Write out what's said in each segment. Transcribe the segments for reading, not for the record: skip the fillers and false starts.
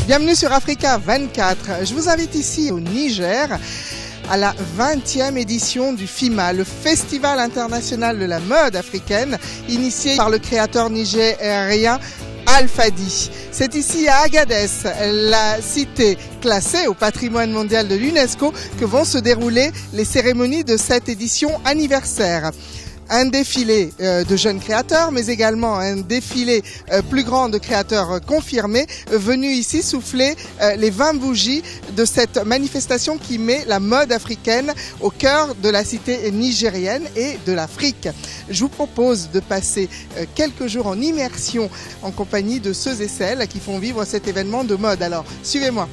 Bienvenue sur Africa 24. Je vous invite ici au Niger à la 20e édition du FIMA, le Festival international de la mode africaine, initié par le créateur nigérien Alfadi. C'est ici à Agadez, la cité classée au patrimoine mondial de l'UNESCO, que vont se dérouler les cérémonies de cette édition anniversaire. Un défilé de jeunes créateurs, mais également un défilé plus grand de créateurs confirmés venus ici souffler les 20 bougies de cette manifestation qui met la mode africaine au cœur de la cité nigérienne et de l'Afrique. Je vous propose de passer quelques jours en immersion en compagnie de ceux et celles qui font vivre cet événement de mode. Alors, suivez-moi.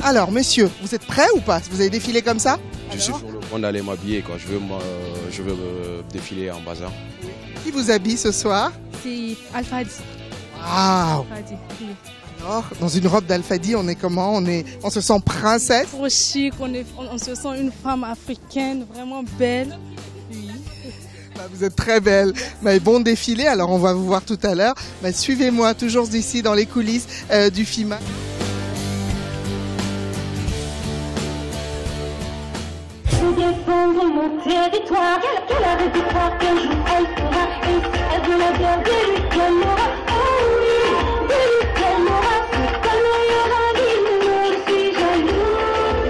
Alors, messieurs, vous êtes prêts ou pas? Vous avez défilé comme ça? Je suis sur le point d'aller m'habiller quand je veux défiler en bazar. Qui vous habille ce soir? C'est Alfadi. Waouh! Alfadi, oui. Alors, dans une robe d'Alfadi, on est comment? On se sent princesse? Trop chic, on se sent une femme africaine vraiment belle. Oui. Vous êtes très belle. Bon défilé, alors on va vous voir tout à l'heure. Suivez-moi, toujours ici dans les coulisses du FIMA. Pour défendre mon territoire, qu'elle arrête de croire qu'un jour elle sera, et si elle veut la guerre, de lui qu'elle aura, oh oui, de lui qu'elle aura, c'est comme il y aura dit, je suis jalouse,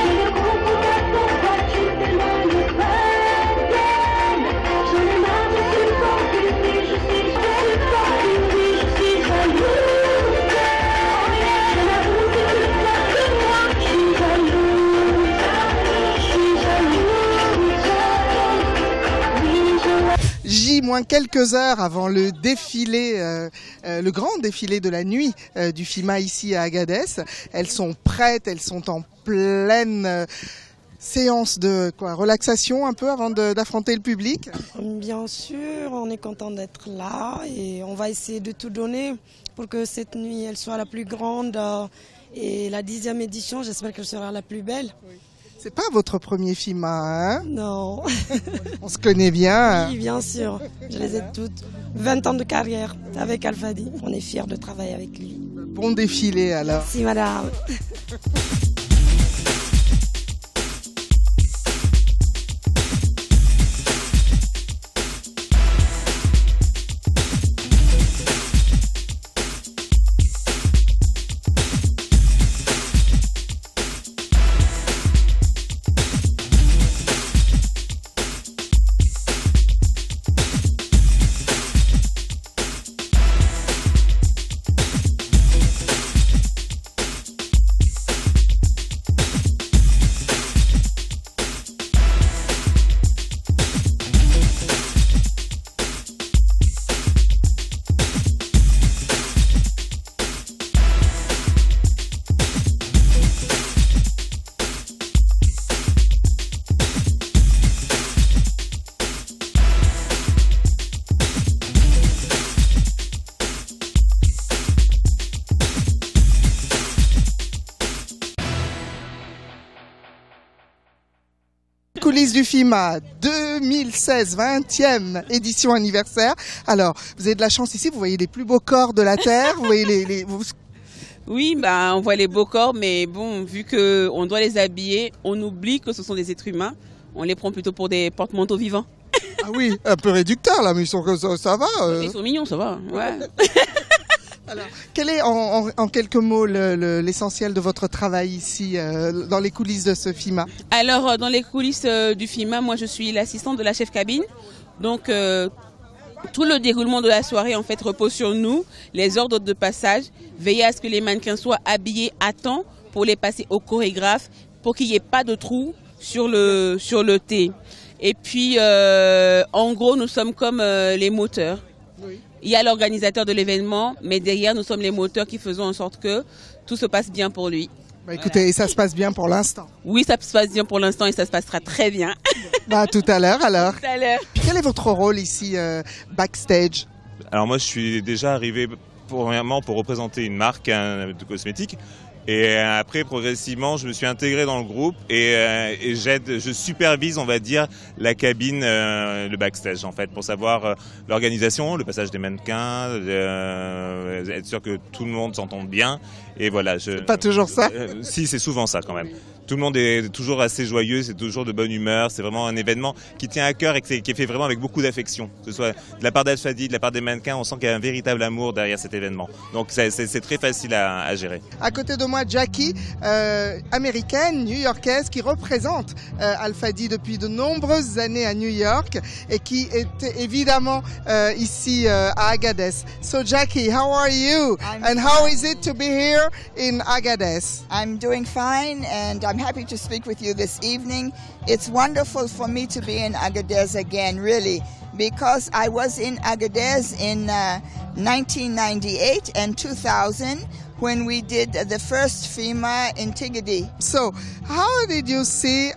j'ai le gros coup d'assaut, battu tellement le bordel, j'en ai marre de supporter, oui, je suis jalouse, je l'avoue, c'est plus fort que moi, je suis jalouse. Moins quelques heures avant le défilé, le grand défilé de la nuit du FIMA ici à Agadez. Elles sont prêtes, elles sont en pleine séance de relaxation un peu avant d'affronter le public. Bien sûr, on est content d'être là et on va essayer de tout donner pour que cette nuit elle soit la plus grande et la 10e édition, j'espère qu'elle sera la plus belle. Oui. C'est pas votre premier FIMA, hein? Non. On se connaît bien. Oui, bien sûr. Je les ai toutes. 20 ans de carrière avec Alfadi. On est fiers de travailler avec lui. Bon défilé alors. Merci madame. Coulisses du FIMA 2016, 20e édition anniversaire. Alors, vous avez de la chance ici, vous voyez les plus beaux corps de la Terre, vous voyez Oui, on voit les beaux corps, mais bon, vu qu'on doit les habiller, on oublie que ce sont des êtres humains. On les prend plutôt pour des porte-manteaux vivants. Ah oui, un peu réducteur là, mais ils sont, ça va. Ils sont mignons, ça va. Ouais. Alors, quel est en quelques mots l'essentiel de votre travail ici, dans les coulisses de ce FIMA? Alors, dans les coulisses du FIMA, moi je suis l'assistante de la chef cabine. Donc, tout le déroulement de la soirée en fait repose sur nous, les ordres de passage, veiller à ce que les mannequins soient habillés à temps pour les passer au chorégraphe, pour qu'il n'y ait pas de trou sur le T. Et puis, en gros, nous sommes comme les moteurs. Oui. Il y a l'organisateur de l'événement, mais derrière, nous sommes les moteurs qui faisons en sorte que tout se passe bien pour lui. Écoutez, voilà. Et ça se passe bien pour l'instant? Oui, ça se passe bien pour l'instant et ça se passera très bien. Tout à l'heure alors. Tout à l'heure. Quel est votre rôle ici, backstage? Alors moi, je suis déjà arrivé premièrement pour représenter une marque de cosmétiques. Et après, progressivement, je me suis intégré dans le groupe et je supervise, on va dire, la cabine, le backstage, en fait, pour savoir l'organisation, le passage des mannequins, être sûr que tout le monde s'entende bien. Et voilà. C'est pas toujours ça. Si, c'est souvent ça quand même. Tout le monde est toujours assez joyeux, c'est toujours de bonne humeur. C'est vraiment un événement qui tient à cœur et qui est fait vraiment avec beaucoup d'affection. Que ce soit de la part d'Al-Fadi, de la part des mannequins, on sent qu'il y a un véritable amour derrière cet événement. Donc c'est très facile à gérer. À côté de moi, Jackie, américaine, new-yorkaise, qui représente Al-Fadi depuis de nombreuses années à New York et qui est évidemment ici à Agadez. So Jackie, how are you? And how is it to be here in Agadez? I'm doing fine and I'm happy to speak with you this evening. It's wonderful for me to be in Agadez again, really, because I was in Agadez in 1998 and 2000 when we did the first FEMA in Tigidi. So, how did you see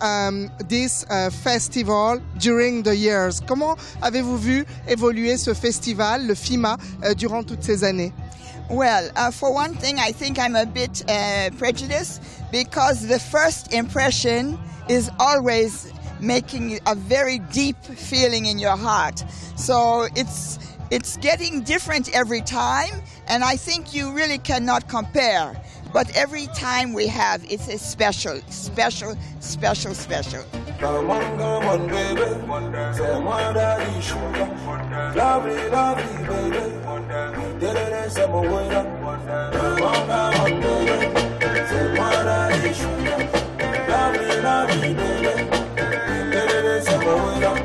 this festival during the years? Comment avez-vous vu évoluer ce festival, le FEMA, durant toutes ces années? Well, for one thing, I think I'm a bit prejudiced because the first impression is always making a very deep feeling in your heart. So it's getting different every time, and I think you really cannot compare. But every time we have, it's a special. Come on, baby. Say more daddy sugar. Lovely, lovely, baby. Did it say more way up. Come on, baby. Say more daddy sugar. Lovely, lovely, baby. Did it say more way up.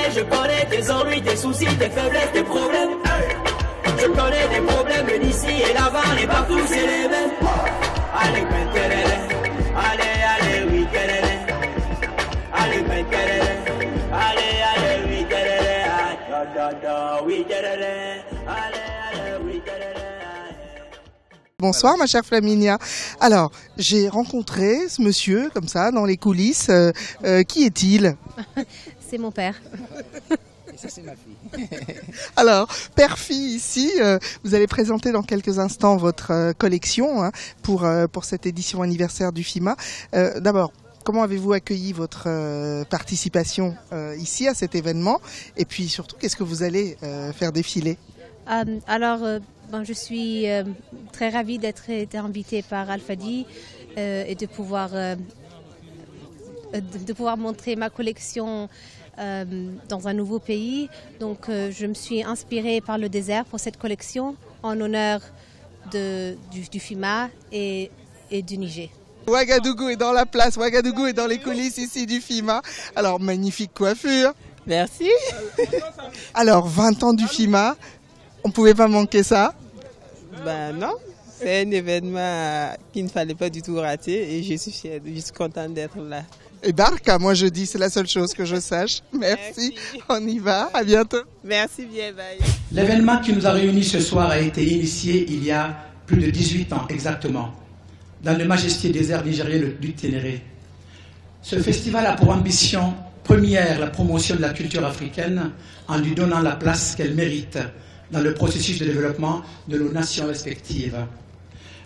Je connais tes ennuis, tes soucis, tes faiblesses, tes problèmes. Je connais des problèmes d'ici et là-bas, et partout c'est les mêmes. Allez, allez, oui, allez, oui, oui, Bonsoir ma chère Flaminia. Alors, j'ai rencontré ce monsieur comme ça dans les coulisses. Qui est-il? C'est mon père. Et ça c'est ma fille. Alors, père-fille ici, vous allez présenter dans quelques instants votre collection pour cette édition anniversaire du FEMA. D'abord, comment avez-vous accueilli votre participation ici à cet événement? Et puis surtout, qu'est-ce que vous allez faire défiler? Je suis très ravie d'être été invitée par Al-Fadi et de pouvoir montrer ma collection dans un nouveau pays. Donc je me suis inspirée par le désert pour cette collection en honneur du FEMA et du Niger. Ouagadougou est dans la place, Ouagadougou est dans les coulisses ici du FEMA. Alors, magnifique coiffure. Merci. Alors, 20 ans du FEMA, on ne pouvait pas manquer ça? Ben non, c'est un événement qu'il ne fallait pas du tout rater et je suis fière, je suis contente d'être là. Et Barca, moi je dis, c'est la seule chose que je sache. Merci. On y va, à bientôt. Merci bien, bye. L'événement qui nous a réunis ce soir a été initié il y a plus de 18 ans exactement, dans le majestueux désert nigérien du Ténéré. Ce festival a pour ambition première la promotion de la culture africaine en lui donnant la place qu'elle mérite dans le processus de développement de nos nations respectives.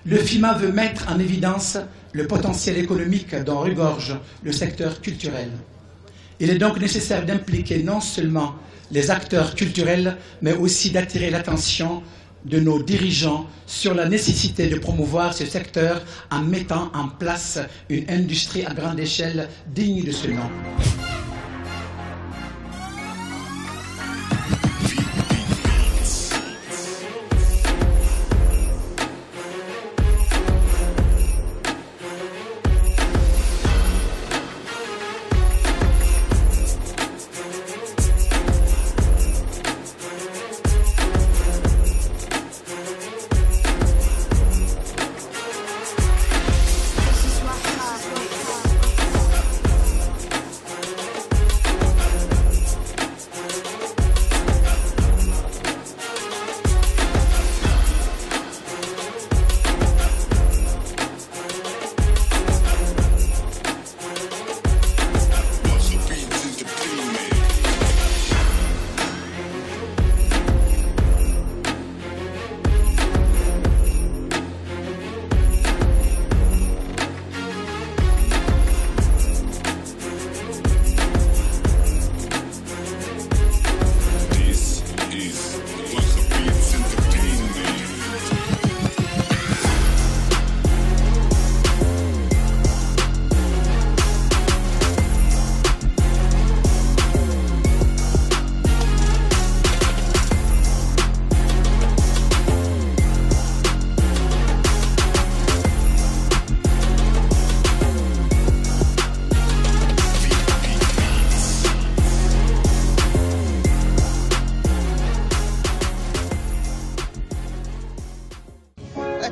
Le FIMA veut mettre en évidence le potentiel économique dont regorge le secteur culturel. Il est donc nécessaire d'impliquer non seulement les acteurs culturels, mais aussi d'attirer l'attention de nos dirigeants sur la nécessité de promouvoir ce secteur en mettant en place une industrie à grande échelle digne de ce nom.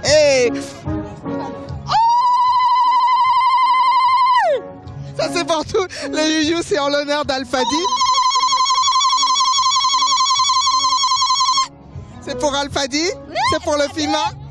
Hey! Ça c'est pour tout. Le Juju, c'est en l'honneur d'Alfadi. C'est pour Alfadi? C'est pour le FIMA?